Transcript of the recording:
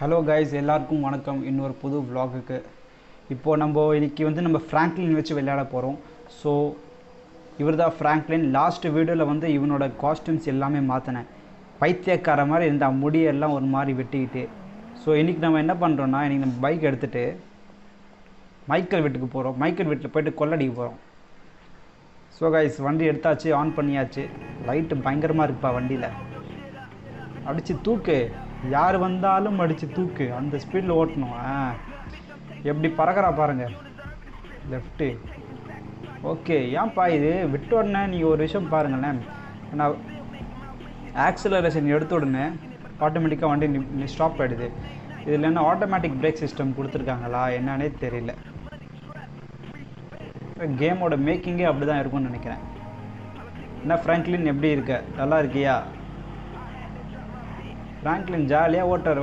Hello guys, எல்லாருக்கும் வணக்கம். இன்னொரு புது vlogக்கு இப்போது நம்ம ஃப்ராங்க்லின் வச்சு விளையாட போகிறோம். ஸோ இவர் தான் ஃப்ராங்க்லின். லாஸ்ட் வீடியோவில் இவனோட காஸ்டியூம்ஸ் எல்லாமே மாற்றினேன். பைத்தியக்கார மாதிரி இருந்த முடியெல்லாம் ஒரு மாதிரி வெட்டிக்கிட்டு. ஸோ இன்றைக்கி நம்ம என்ன பண்ணுறோன்னா, இன்றைக்கி நம்ம பைக் எடுத்துகிட்டு மைக்கேல் வீட்டுக்கு போகிறோம். மைக்கேல் வீட்டில் போய்ட்டு கொள்ளடிக்க போகிறோம். ஸோ கைஸ், வண்டி எடுத்தாச்சு, ஆன் பண்ணியாச்சு. லைட்டு பயங்கரமாக இருக்குப்பா வண்டியில். அடித்து தூக்கு, யார் வந்தாலும் அடித்து தூக்கு. அந்த ஸ்பீடில் ஓட்டணும். எப்படி பறக்கிறா பாருங்கள். Left okay. ஏன்ப்பா இது விட்ட உடனே நீங்கள் ஒரு விஷயம் பாருங்களேன். நான் ஆக்சிலரேஷன் எடுத்த உடனே ஆட்டோமேட்டிக்காக வண்டி ஸ்டாப் ஆகிடுது. இதில் என்ன ஆட்டோமேட்டிக் பிரேக் சிஸ்டம் கொடுத்துருக்காங்களா என்னன்னே தெரியல. கேமோட மேக்கிங்கே அப்படி தான் இருக்கும்னு நினைக்கிறேன். என்ன ஃப்ராங்க்லின், எப்படி இருக்க? நல்லா இருக்கியா? ஃப்ராங்க்லின் ஜாலியாக ஓட்டுற